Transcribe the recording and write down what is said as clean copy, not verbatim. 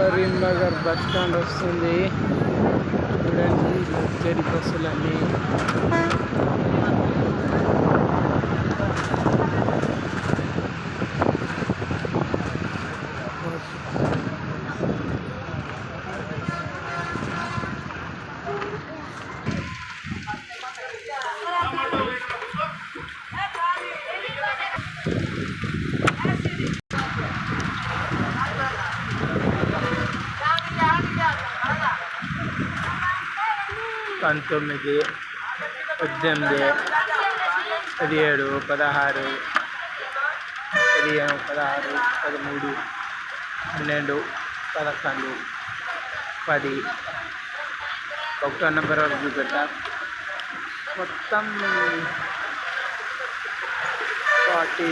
Karimnagar bus stand వస్తుంది. చూడండి luxury బస్సులన్నీ. పంతొమ్మిది, 18, 17, 16, 15, 16, 13, 12, 11, 10 ఒకటో నెంబర్ వరకు చూపెట్టా. మొత్తం 40